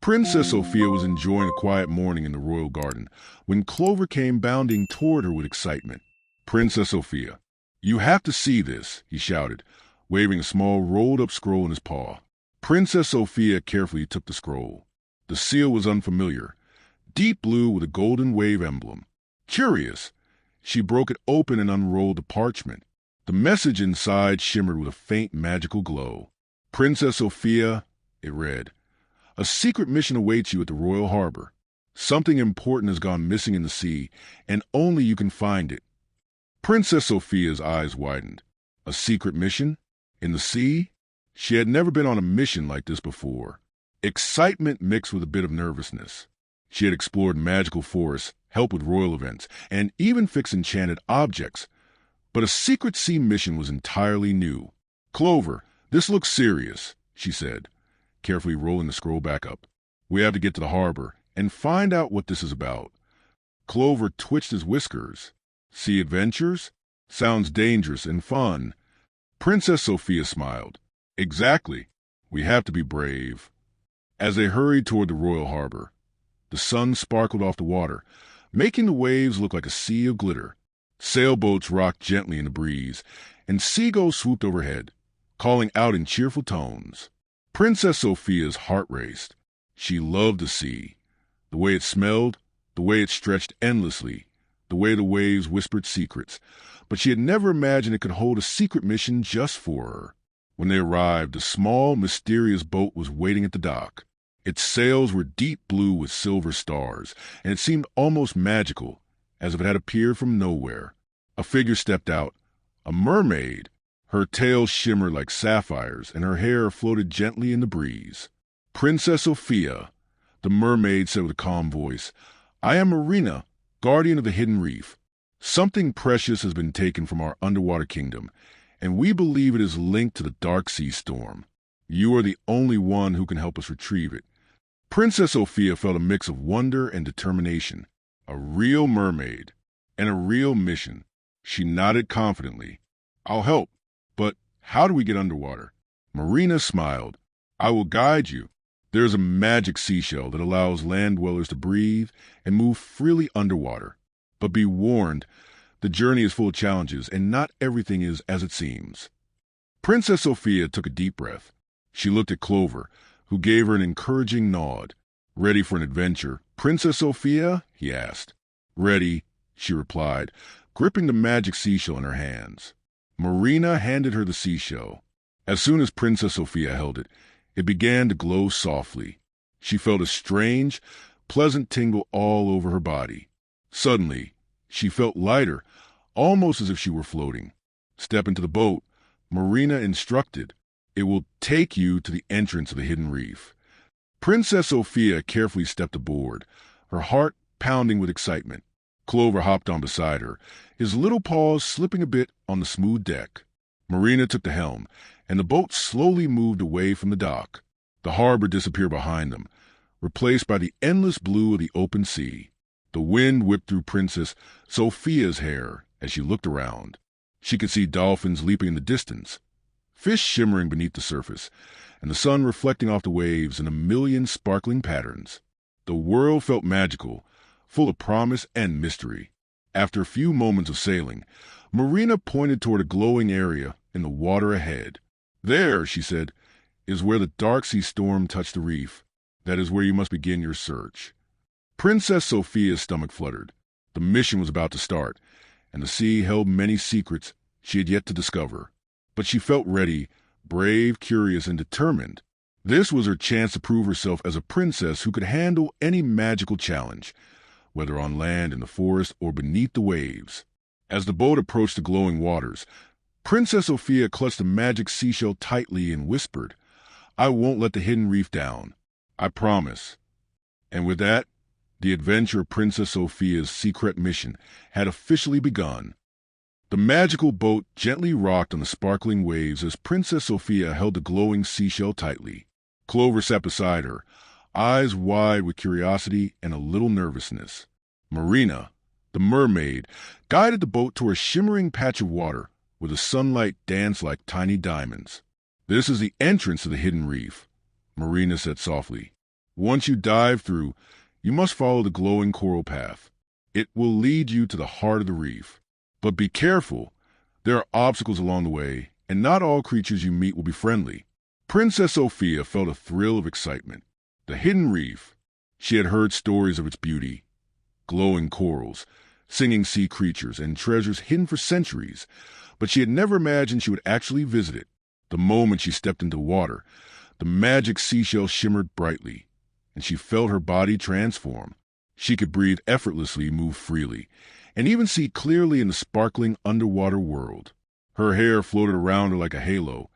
Princess Sophia was enjoying a quiet morning in the royal garden when Clover came bounding toward her with excitement. "Princess Sophia, you have to see this," he shouted, waving a small rolled-up scroll in his paw. Princess Sophia carefully took the scroll. The seal was unfamiliar, deep blue with a golden wave emblem. Curious, she broke it open and unrolled the parchment. The message inside shimmered with a faint magical glow. "Princess Sophia," it read, "a secret mission awaits you at the royal harbor. Something important has gone missing in the sea, and only you can find it." Princess Sophia's eyes widened. A secret mission? In the sea? She had never been on a mission like this before. Excitement mixed with a bit of nervousness. She had explored magical forests, helped with royal events, and even fixed enchanted objects. But a secret sea mission was entirely new. "Clover, this looks serious," she said, carefully rolling the scroll back up. "We have to get to the harbor and find out what this is about." Clover twitched his whiskers. "Sea adventures? Sounds dangerous and fun." Princess Sophia smiled. "Exactly. We have to be brave." As they hurried toward the royal harbor, the sun sparkled off the water, making the waves look like a sea of glitter. Sailboats rocked gently in the breeze, and seagulls swooped overhead, calling out in cheerful tones. Princess Sophia's heart raced. She loved the sea, the way it smelled, the way it stretched endlessly, the way the waves whispered secrets, but she had never imagined it could hold a secret mission just for her. When they arrived, a small, mysterious boat was waiting at the dock. Its sails were deep blue with silver stars, and it seemed almost magical, as if it had appeared from nowhere. A figure stepped out, a mermaid. Her tail shimmered like sapphires, and her hair floated gently in the breeze. "Princess Sophia," the mermaid said with a calm voice, "I am Marina, guardian of the hidden reef. Something precious has been taken from our underwater kingdom, and we believe it is linked to the dark sea storm. You are the only one who can help us retrieve it." Princess Sophia felt a mix of wonder and determination. A real mermaid, and a real mission. She nodded confidently. "I'll help, but how do we get underwater?" Marina smiled. "I will guide you. There is a magic seashell that allows land dwellers to breathe and move freely underwater. But be warned, the journey is full of challenges, and not everything is as it seems." Princess Sophia took a deep breath. She looked at Clover, who gave her an encouraging nod. "Ready for an adventure, Princess Sophia?" he asked. "Ready," she replied, gripping the magic seashell in her hands. Marina handed her the seashell. As soon as Princess Sophia held it, it began to glow softly. She felt a strange, pleasant tingle all over her body. Suddenly, she felt lighter, almost as if she were floating. "Step into the boat," Marina instructed. "It will take you to the entrance of the hidden reef." Princess Sophia carefully stepped aboard, her heart pounding with excitement. Clover hopped on beside her, his little paws slipping a bit on the smooth deck. Marina took the helm, and the boat slowly moved away from the dock. The harbor disappeared behind them, replaced by the endless blue of the open sea. The wind whipped through Princess Sophia's hair as she looked around. She could see dolphins leaping in the distance, fish shimmering beneath the surface, and the sun reflecting off the waves in a million sparkling patterns. The world felt magical, full of promise and mystery. After a few moments of sailing, Marina pointed toward a glowing area in the water ahead. "There," she said, "is where the dark sea storm touched the reef. That is where you must begin your search." Princess Sophia's stomach fluttered. The mission was about to start, and the sea held many secrets she had yet to discover. But she felt ready, brave, curious, and determined. This was her chance to prove herself as a princess who could handle any magical challenge, whether on land, in the forest, or beneath the waves. As the boat approached the glowing waters, Princess Sophia clutched the magic seashell tightly and whispered, "I won't let the hidden reef down. I promise." And with that, the adventure of Princess Sophia's Sea-Cret Mission had officially begun. The magical boat gently rocked on the sparkling waves as Princess Sophia held the glowing seashell tightly. Clover sat beside her, eyes wide with curiosity and a little nervousness. Marina, the mermaid, guided the boat to a shimmering patch of water where the sunlight danced like tiny diamonds. "This is the entrance to the hidden reef," Marina said softly. Once you dive through, you must follow the glowing coral path. It will lead you to the heart of the reef. But be careful. There are obstacles along the way, and not all creatures you meet will be friendly. Princess Sophia felt a thrill of excitement. The hidden reef. She had heard stories of its beauty. Glowing corals, singing sea creatures, and treasures hidden for centuries, but she had never imagined she would actually visit it. The moment she stepped into the water, the magic seashell shimmered brightly, and she felt her body transform. She could breathe effortlessly, move freely, and even see clearly in the sparkling underwater world. Her hair floated around her like a halo,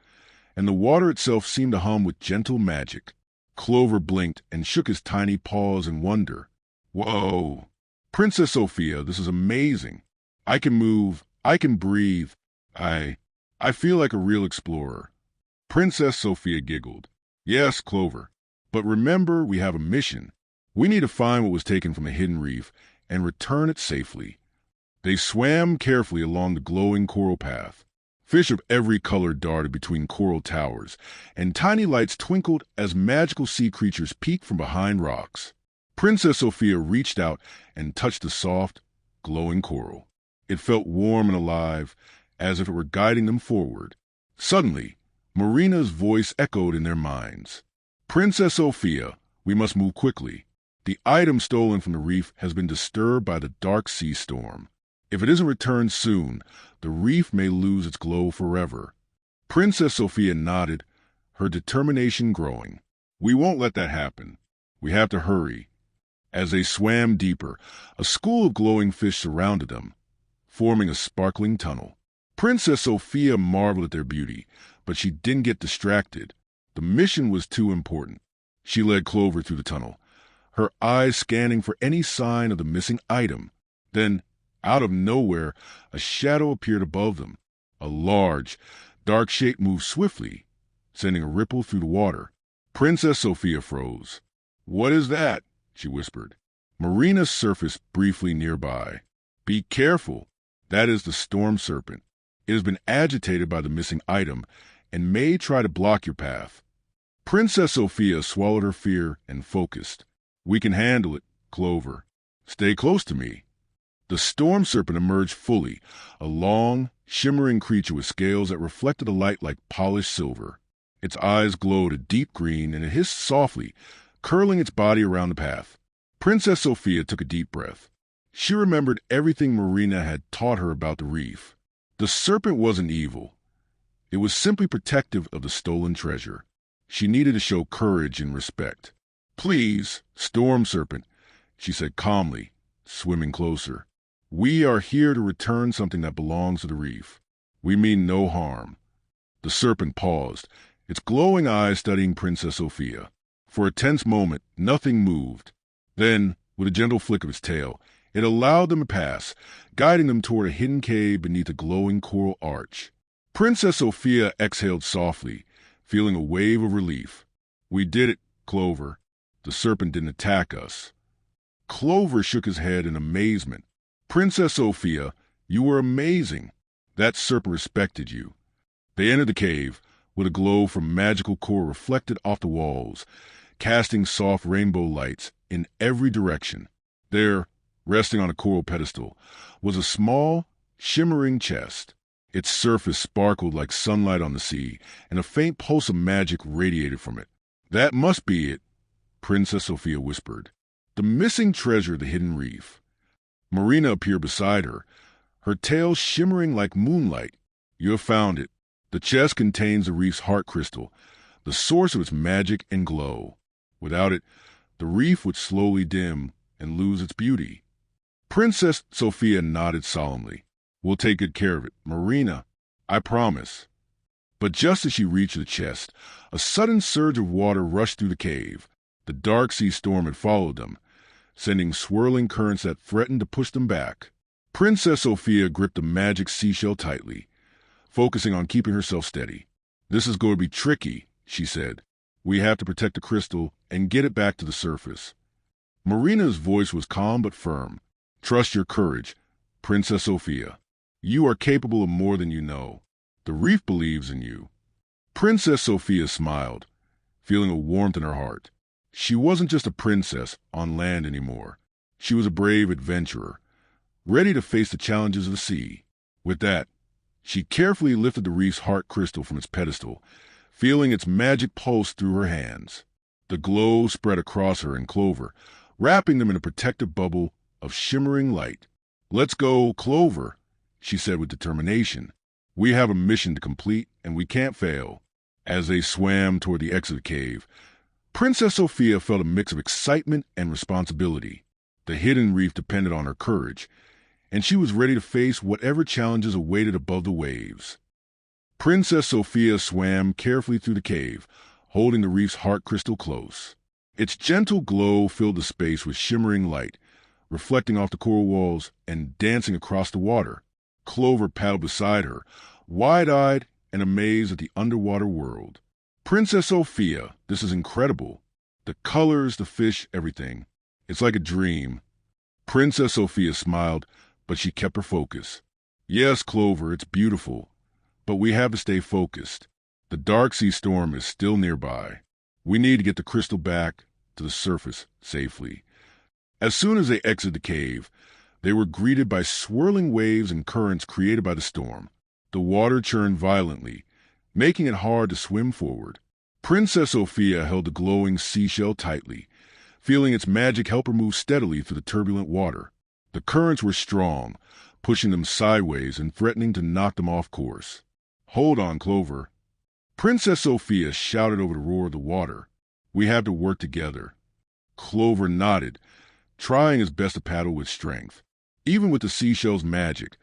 and the water itself seemed to hum with gentle magic. Clover blinked and shook his tiny paws in wonder. Whoa! Princess Sophia, this is amazing. I can move, I can breathe. I feel like a real explorer. Princess Sophia giggled. Yes, Clover, but remember we have a mission. We need to find what was taken from the hidden reef and return it safely. They swam carefully along the glowing coral path. Fish of every color darted between coral towers, and tiny lights twinkled as magical sea creatures peeked from behind rocks. Princess Sophia reached out and touched the soft, glowing coral. It felt warm and alive, as if it were guiding them forward. Suddenly, Marina's voice echoed in their minds. Princess Sophia, we must move quickly. The item stolen from the reef has been disturbed by the dark sea storm. If it isn't returned soon, the reef may lose its glow forever. Princess Sophia nodded, her determination growing. We won't let that happen. We have to hurry. As they swam deeper, a school of glowing fish surrounded them, forming a sparkling tunnel. Princess Sophia marveled at their beauty, but she didn't get distracted. The mission was too important. She led Clover through the tunnel, her eyes scanning for any sign of the missing item. Then, out of nowhere, a shadow appeared above them. A large, dark shape moved swiftly, sending a ripple through the water. Princess Sophia froze. What is that? She whispered. Marina surfaced briefly nearby. Be careful. That is the storm serpent. It has been agitated by the missing item and may try to block your path. Princess Sophia swallowed her fear and focused. We can handle it, Clover. Stay close to me. The storm serpent emerged fully, a long, shimmering creature with scales that reflected the light like polished silver. Its eyes glowed a deep green, and it hissed softly, curling its body around the path. Princess Sophia took a deep breath. She remembered everything Marina had taught her about the reef. The serpent wasn't evil. It was simply protective of the stolen treasure. She needed to show courage and respect. Please, storm serpent, she said calmly, swimming closer. We are here to return something that belongs to the reef. We mean no harm. The serpent paused, its glowing eyes studying Princess Sophia. For a tense moment, nothing moved. Then, with a gentle flick of its tail, it allowed them to pass, guiding them toward a hidden cave beneath a glowing coral arch. Princess Sophia exhaled softly, feeling a wave of relief. We did it, Clover. The serpent didn't attack us. Clover shook his head in amazement. Princess Sophia, you were amazing. That serpent respected you. They entered the cave, with a glow from magical coral reflected off the walls, casting soft rainbow lights in every direction. There, resting on a coral pedestal, was a small, shimmering chest. Its surface sparkled like sunlight on the sea, and a faint pulse of magic radiated from it. That must be it, Princess Sophia whispered. The missing treasure of the hidden reef. Marina appeared beside her, her tail shimmering like moonlight. You have found it. The chest contains the reef's heart crystal, the source of its magic and glow. Without it, the reef would slowly dim and lose its beauty. Princess Sophia nodded solemnly. We'll take good care of it, Marina. I promise. But just as she reached the chest, a sudden surge of water rushed through the cave. The dark sea storm had followed them, sending swirling currents that threatened to push them back. Princess Sophia gripped the magic seashell tightly, focusing on keeping herself steady. This is going to be tricky, she said. We have to protect the crystal and get it back to the surface. Marina's voice was calm but firm. Trust your courage, Princess Sophia. You are capable of more than you know. The reef believes in you. Princess Sophia smiled, feeling a warmth in her heart. She wasn't just a princess on land anymore. She was a brave adventurer, ready to face the challenges of the sea. With that, she carefully lifted the reef's heart crystal from its pedestal, feeling its magic pulse through her hands. The glow spread across her and Clover, wrapping them in a protective bubble of shimmering light. "Let's go, Clover," she said with determination. "We have a mission to complete, and we can't fail." As they swam toward the exit of the cave, Princess Sophia felt a mix of excitement and responsibility. The hidden reef depended on her courage, and she was ready to face whatever challenges awaited above the waves. Princess Sophia swam carefully through the cave, holding the reef's heart crystal close. Its gentle glow filled the space with shimmering light, reflecting off the coral walls and dancing across the water. Clover paddled beside her, wide-eyed and amazed at the underwater world. "Princess Sophia, this is incredible. The colors, the fish, everything. It's like a dream." Princess Sophia smiled, but she kept her focus. "Yes, Clover, it's beautiful, but we have to stay focused. The dark sea storm is still nearby. We need to get the crystal back to the surface safely." As soon as they exited the cave, they were greeted by swirling waves and currents created by the storm. The water churned violently, making it hard to swim forward. Princess Sophia held the glowing seashell tightly, feeling its magic help her move steadily through the turbulent water. The currents were strong, pushing them sideways and threatening to knock them off course. "Hold on, Clover." Princess Sophia shouted over the roar of the water. "We have to work together." Clover nodded, trying his best to paddle with strength. Even with the seashell's magic,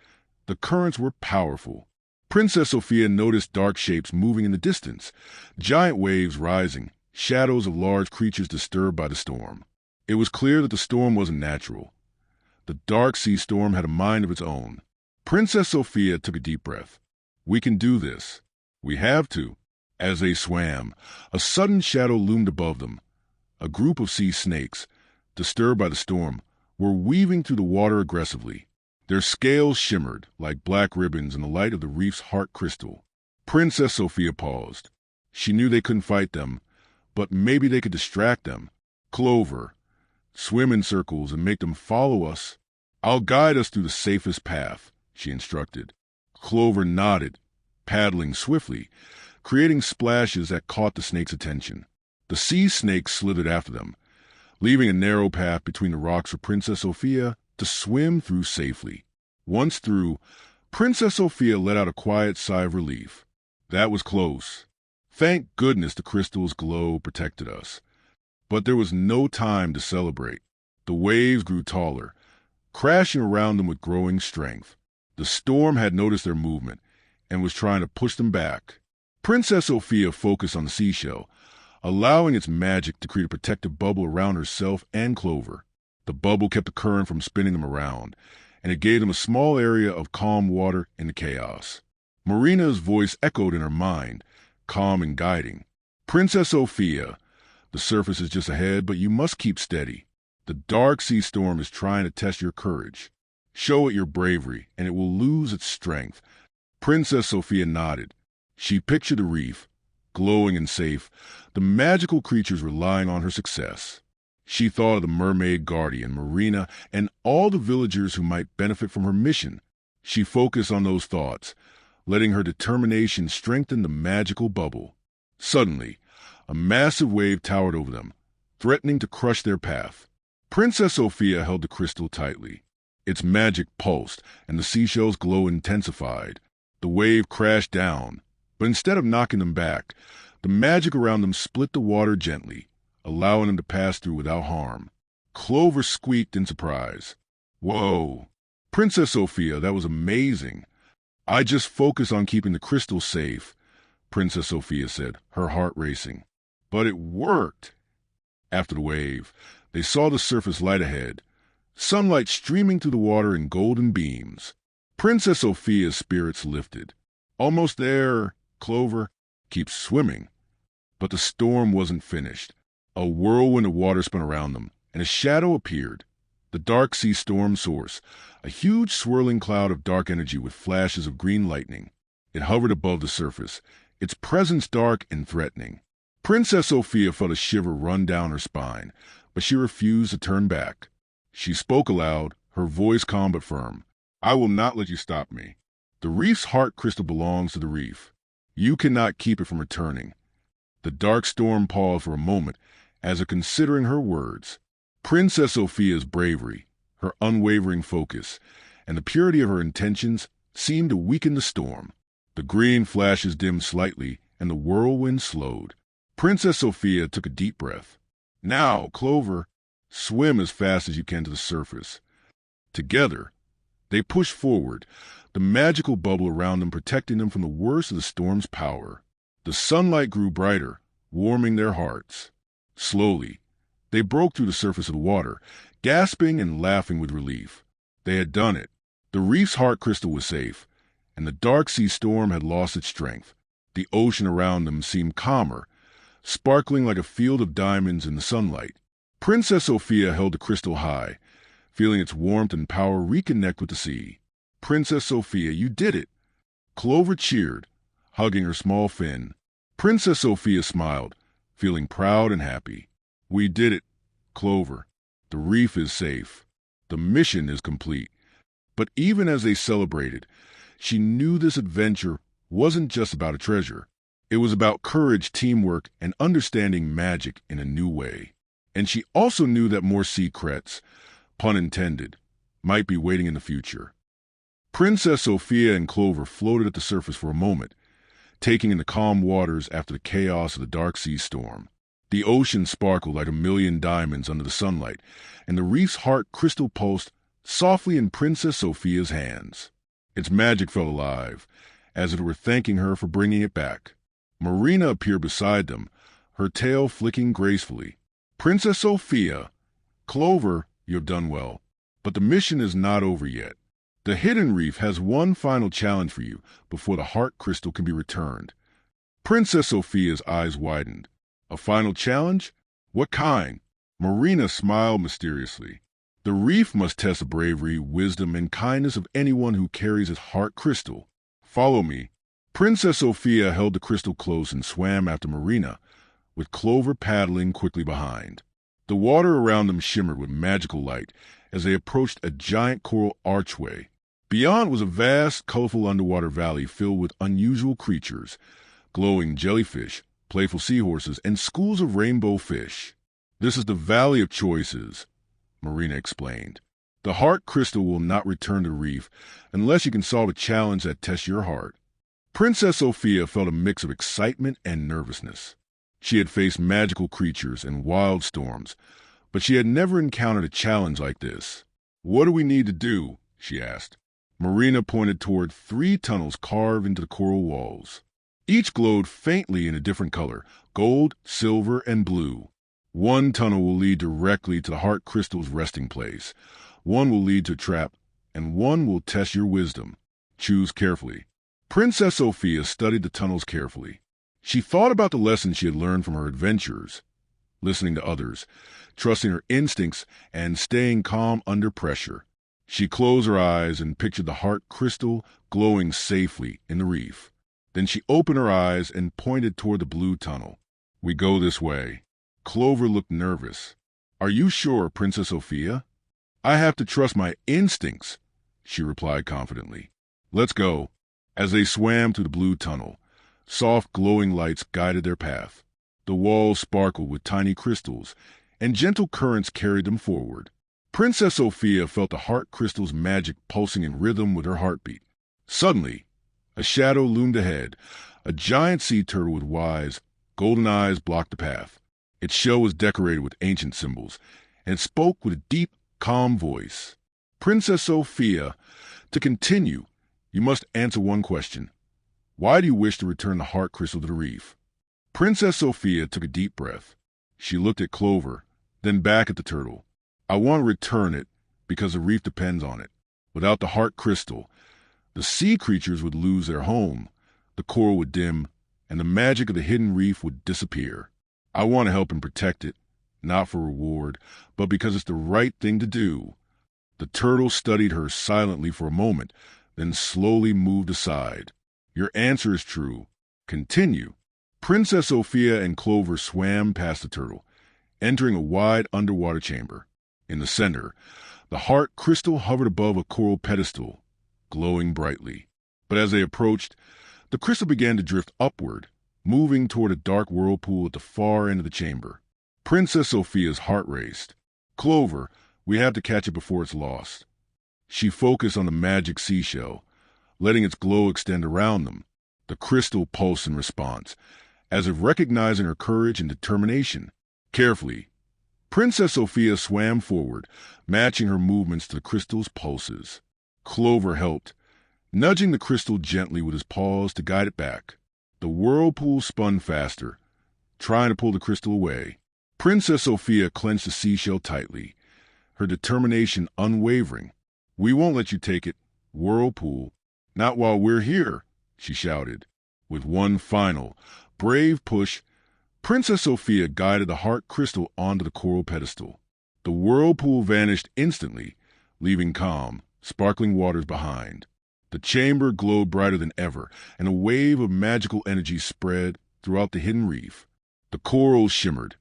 the currents were powerful. Princess Sophia noticed dark shapes moving in the distance, giant waves rising, shadows of large creatures disturbed by the storm. It was clear that the storm wasn't natural. The dark sea storm had a mind of its own. Princess Sophia took a deep breath. "We can do this. We have to." As they swam, a sudden shadow loomed above them. A group of sea snakes, disturbed by the storm, were weaving through the water aggressively. Their scales shimmered like black ribbons in the light of the reef's heart crystal. Princess Sophia paused. She knew they couldn't fight them, but maybe they could distract them. "Clover, swim in circles and make them follow us. I'll guide us through the safest path," she instructed. Clover nodded, paddling swiftly, creating splashes that caught the snake's attention. The sea snakes slithered after them, leaving a narrow path between the rocks for Princess Sophia to swim through safely. Once through, Princess Sophia let out a quiet sigh of relief. That was close. Thank goodness the crystal's glow protected us. But there was no time to celebrate. The waves grew taller, crashing around them with growing strength. The storm had noticed their movement and was trying to push them back. Princess Sophia focused on the seashell, allowing its magic to create a protective bubble around herself and Clover. The bubble kept the current from spinning them around, and it gave them a small area of calm water in the chaos. Marina's voice echoed in her mind, calm and guiding. "Princess Sophia, the surface is just ahead, but you must keep steady. The dark sea storm is trying to test your courage. Show it your bravery, and it will lose its strength." Princess Sophia nodded. She pictured the reef, glowing and safe, the magical creatures relying on her success. She thought of the mermaid guardian, Marina, and all the villagers who might benefit from her mission. She focused on those thoughts, letting her determination strengthen the magical bubble. Suddenly, a massive wave towered over them, threatening to crush their path. Princess Sophia held the crystal tightly. Its magic pulsed, and the seashell's glow intensified. The wave crashed down, but instead of knocking them back, the magic around them split the water gently, allowing them to pass through without harm. Clover squeaked in surprise. "Whoa! Princess Sophia, that was amazing. I just focused on keeping the crystal safe," Princess Sophia said, her heart racing. "But it worked." After the wave, they saw the surface light ahead, sunlight streaming through the water in golden beams. Princess Sophia's spirits lifted. "Almost there, Clover. Keep swimming." But the storm wasn't finished. A whirlwind of water spun around them, and a shadow appeared. The dark sea storm source, a huge swirling cloud of dark energy with flashes of green lightning. It hovered above the surface, its presence dark and threatening. Princess Sophia felt a shiver run down her spine, but she refused to turn back. She spoke aloud, her voice calm but firm. I will not let you stop me. The reef's heart crystal belongs to the reef. You cannot keep it from returning. The dark storm paused for a moment, as if considering her words. Princess Sophia's bravery, her unwavering focus, and the purity of her intentions seemed to weaken the storm. The green flashes dimmed slightly, and the whirlwind slowed. Princess Sophia took a deep breath. Now, Clover, swim as fast as you can to the surface. Together, they pushed forward, the magical bubble around them protecting them from the worst of the storm's power. The sunlight grew brighter, warming their hearts. Slowly, they broke through the surface of the water, gasping and laughing with relief. They had done it. The reef's heart crystal was safe, and the dark sea storm had lost its strength. The ocean around them seemed calmer, sparkling like a field of diamonds in the sunlight. Princess Sophia held the crystal high, feeling its warmth and power reconnect with the sea. Princess Sophia, you did it! Clover cheered, hugging her small fin. Princess Sophia smiled, feeling proud and happy. We did it, Clover. The reef is safe. The mission is complete. But even as they celebrated, she knew this adventure wasn't just about a treasure. It was about courage, teamwork, and understanding magic in a new way. And she also knew that more secrets, pun intended, might be waiting in the future. Princess Sophia and Clover floated at the surface for a moment, taking in the calm waters after the chaos of the dark sea storm. The ocean sparkled like a million diamonds under the sunlight, and the reef's heart crystal pulsed softly in Princess Sophia's hands. Its magic felt alive, as if it were thanking her for bringing it back. Marina appeared beside them, her tail flicking gracefully. Princess Sophia, Clover, you have done well, but the mission is not over yet. The hidden reef has one final challenge for you before the heart crystal can be returned. Princess Sophia's eyes widened. A final challenge? What kind? Marina smiled mysteriously. The reef must test the bravery, wisdom, and kindness of anyone who carries its heart crystal. Follow me. Princess Sophia held the crystal close and swam after Marina, with Clover paddling quickly behind. The water around them shimmered with magical light as they approached a giant coral archway. Beyond was a vast, colorful underwater valley filled with unusual creatures, glowing jellyfish, playful seahorses, and schools of rainbow fish. This is the Valley of Choices, Marina explained. The heart crystal will not return to the reef unless you can solve a challenge that tests your heart. Princess Sophia felt a mix of excitement and nervousness. She had faced magical creatures and wild storms, but she had never encountered a challenge like this. What do we need to do? She asked. Marina pointed toward 3 tunnels carved into the coral walls. Each glowed faintly in a different color, gold, silver, and blue. One tunnel will lead directly to the heart crystal's resting place. One will lead to a trap, and one will test your wisdom. Choose carefully. Princess Sophia studied the tunnels carefully. She thought about the lessons she had learned from her adventures, listening to others, trusting her instincts, and staying calm under pressure. She closed her eyes and pictured the heart crystal glowing safely in the reef. Then she opened her eyes and pointed toward the blue tunnel. We go this way. Clover looked nervous. Are you sure, Princess Sophia? I have to trust my instincts, she replied confidently. Let's go. As they swam through the blue tunnel, soft glowing lights guided their path. The walls sparkled with tiny crystals, and gentle currents carried them forward. Princess Sophia felt the heart crystal's magic pulsing in rhythm with her heartbeat. Suddenly, a shadow loomed ahead. A giant sea turtle with wise, golden eyes blocked the path. Its shell was decorated with ancient symbols, and it spoke with a deep, calm voice. Princess Sophia, to continue, you must answer one question. Why do you wish to return the heart crystal to the reef? Princess Sophia took a deep breath. She looked at Clover, then back at the turtle. I want to return it because the reef depends on it. Without the heart crystal, the sea creatures would lose their home, the coral would dim, and the magic of the hidden reef would disappear. I want to help and protect it, not for reward, but because it's the right thing to do. The turtle studied her silently for a moment, then slowly moved aside. Your answer is true. Continue. Princess Sophia and Clover swam past the turtle, entering a wide underwater chamber. In the center, the heart crystal hovered above a coral pedestal, glowing brightly. But as they approached, the crystal began to drift upward, moving toward a dark whirlpool at the far end of the chamber. Princess Sophia's heart raced. Clover, we have to catch it before it's lost. She focused on the magic seashell, letting its glow extend around them. The crystal pulsed in response, as if recognizing her courage and determination. Carefully, Princess Sophia swam forward, matching her movements to the crystal's pulses. Clover helped, nudging the crystal gently with his paws to guide it back. The whirlpool spun faster, trying to pull the crystal away. Princess Sophia clenched the seashell tightly, her determination unwavering. We won't let you take it, whirlpool. Not while we're here, she shouted. With one final, brave push, Princess Sophia guided the heart crystal onto the coral pedestal. The whirlpool vanished instantly, leaving calm, sparkling waters behind. The chamber glowed brighter than ever, and a wave of magical energy spread throughout the hidden reef. The corals shimmered,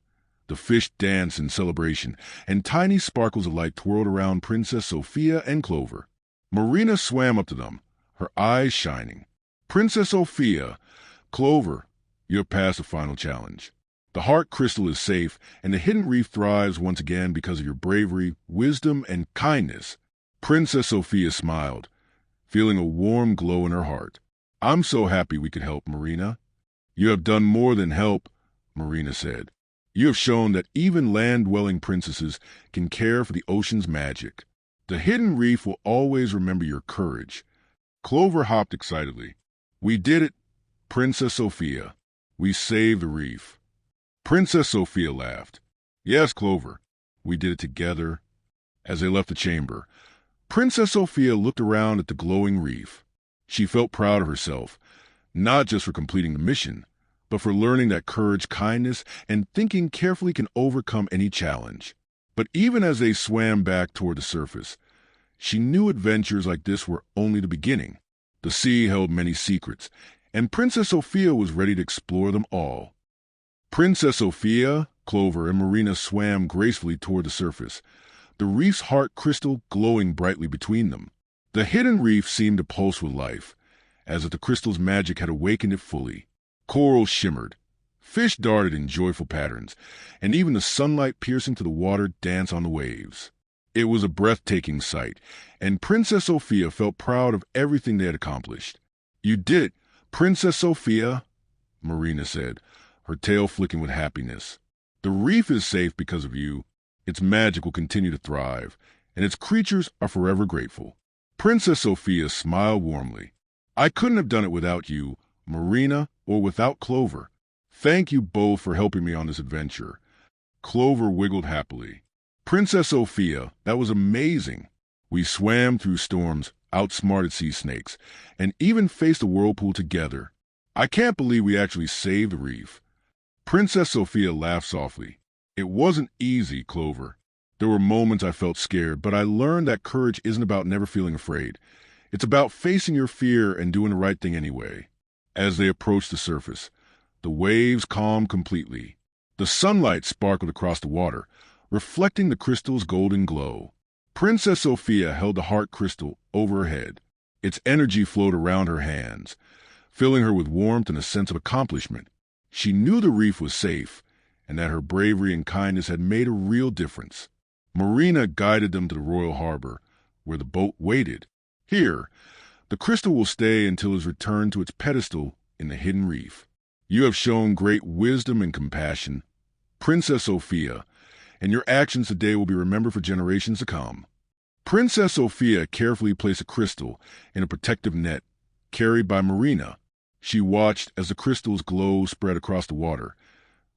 the fish danced in celebration, and tiny sparkles of light twirled around Princess Sophia and Clover. Marina swam up to them, her eyes shining. Princess Sophia, Clover, you have passed the final challenge. The heart crystal is safe, and the hidden reef thrives once again because of your bravery, wisdom, and kindness. Princess Sophia smiled, feeling a warm glow in her heart. I'm so happy we could help, Marina. You have done more than help, Marina said. You have shown that even land-dwelling princesses can care for the ocean's magic. The hidden reef will always remember your courage. Clover hopped excitedly. We did it, Princess Sophia. We saved the reef. Princess Sophia laughed. Yes, Clover, we did it together. As they left the chamber, Princess Sophia looked around at the glowing reef. She felt proud of herself, not just for completing the mission, but for learning that courage, kindness, and thinking carefully can overcome any challenge. But even as they swam back toward the surface, she knew adventures like this were only the beginning. The sea held many secrets, and Princess Sophia was ready to explore them all. Princess Sophia, Clover, and Marina swam gracefully toward the surface, the reef's heart crystal glowing brightly between them. The hidden reef seemed to pulse with life, as if the crystal's magic had awakened it fully. Coral shimmered, fish darted in joyful patterns, and even the sunlight piercing to the water danced on the waves. It was a breathtaking sight, and Princess Sophia felt proud of everything they had accomplished. You did it, Princess Sophia, Marina said, her tail flicking with happiness. The reef is safe because of you. Its magic will continue to thrive, and its creatures are forever grateful. Princess Sophia smiled warmly. I couldn't have done it without you, Marina, or without Clover. Thank you both for helping me on this adventure. Clover wiggled happily. Princess Sophia, that was amazing. We swam through storms, outsmarted sea snakes, and even faced a whirlpool together. I can't believe we actually saved the reef. Princess Sophia laughed softly. It wasn't easy, Clover. There were moments I felt scared, but I learned that courage isn't about never feeling afraid. It's about facing your fear and doing the right thing anyway. As they approached the surface, the waves calmed completely. The sunlight sparkled across the water, reflecting the crystal's golden glow. Princess Sophia held the heart crystal over her head. Its energy flowed around her hands, filling her with warmth and a sense of accomplishment. She knew the reef was safe, and that her bravery and kindness had made a real difference. Marina guided them to the royal harbor, where the boat waited. Here, the crystal will stay until it is returned to its pedestal in the hidden reef. You have shown great wisdom and compassion, Princess Sophia, and your actions today will be remembered for generations to come. Princess Sophia carefully placed a crystal in a protective net carried by Marina. She watched as the crystal's glow spread across the water,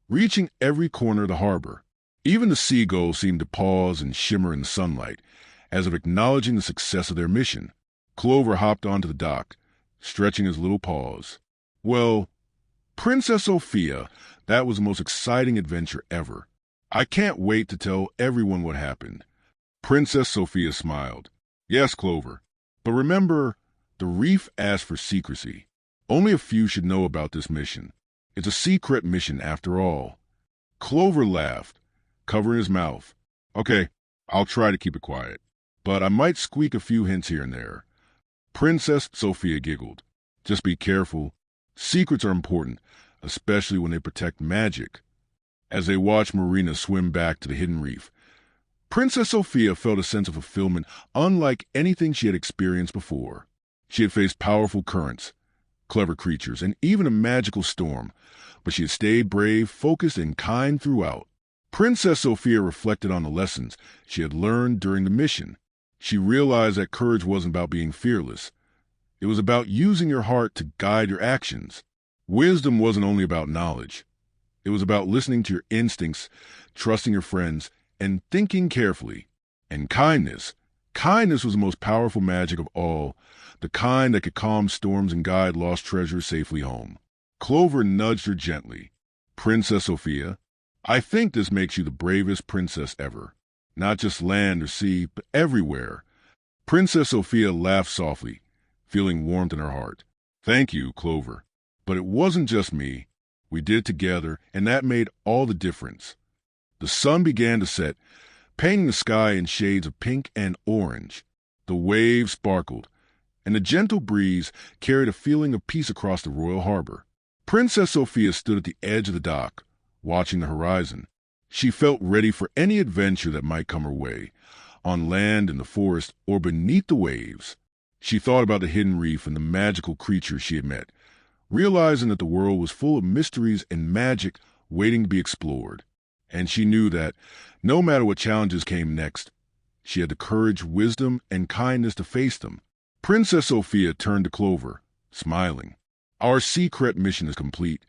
reaching every corner of the harbor. Even the seagulls seemed to pause and shimmer in the sunlight, as if acknowledging the success of their mission. Clover hopped onto the dock, stretching his little paws. Well, Princess Sophia, that was the most exciting adventure ever. I can't wait to tell everyone what happened. Princess Sophia smiled. Yes, Clover, but remember, the reef asked for secrecy. Only a few should know about this mission. It's a Sea-Cret mission after all. Clover laughed, covering his mouth. Okay, I'll try to keep it quiet, but I might squeak a few hints here and there. Princess Sophia giggled. Just be careful. Secrets are important, especially when they protect magic. As they watched Marina swim back to the hidden reef, Princess Sophia felt a sense of fulfillment unlike anything she had experienced before. She had faced powerful currents, clever creatures, and even a magical storm, but she had stayed brave, focused, and kind throughout. Princess Sophia reflected on the lessons she had learned during the mission. She realized that courage wasn't about being fearless. It was about using your heart to guide your actions. Wisdom wasn't only about knowledge. It was about listening to your instincts, trusting your friends, and thinking carefully. And kindness. Kindness was the most powerful magic of all, the kind that could calm storms and guide lost treasures safely home. Clover nudged her gently. Princess Sophia, I think this makes you the bravest princess ever. Not just land or sea, but everywhere. Princess Sophia laughed softly, feeling warmth in her heart. Thank you, Clover. But it wasn't just me. We did it together, and that made all the difference. The sun began to set, painting the sky in shades of pink and orange. The waves sparkled, and the gentle breeze carried a feeling of peace across the royal harbor. Princess Sophia stood at the edge of the dock, watching the horizon. She felt ready for any adventure that might come her way, on land, in the forest, or beneath the waves. She thought about the hidden reef and the magical creatures she had met, realizing that the world was full of mysteries and magic waiting to be explored. And she knew that, no matter what challenges came next, she had the courage, wisdom, and kindness to face them. Princess Sophia turned to Clover, smiling. Our Sea-Cret mission is complete,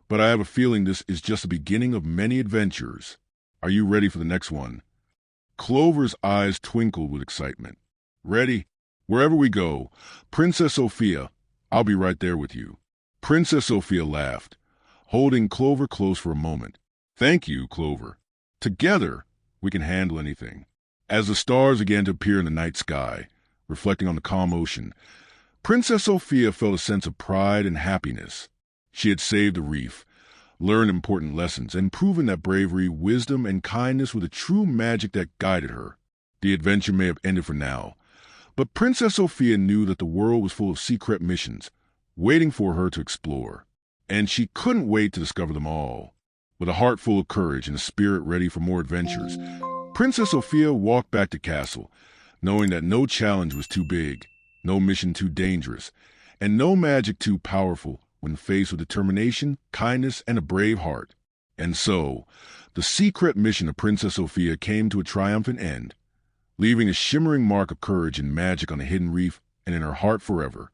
but I have a feeling this is just the beginning of many adventures. Are you ready for the next one? Clover's eyes twinkled with excitement. Ready? Wherever we go, Princess Sophia, I'll be right there with you. Princess Sophia laughed, holding Clover close for a moment. Thank you, Clover. Together, we can handle anything. As the stars began to appear in the night sky, reflecting on the calm ocean, Princess Sophia felt a sense of pride and happiness. She had saved the reef, learned important lessons, and proven that bravery, wisdom, and kindness were the true magic that guided her. The adventure may have ended for now, but Princess Sophia knew that the world was full of Sea-Cret missions, waiting for her to explore. And she couldn't wait to discover them all. With a heart full of courage and a spirit ready for more adventures, Princess Sophia walked back to castle, knowing that no challenge was too big, no mission too dangerous, and no magic too powerful when faced with determination, kindness, and a brave heart. And so, the Sea-Cret mission of Princess Sophia came to a triumphant end, leaving a shimmering mark of courage and magic on the hidden reef and in her heart forever.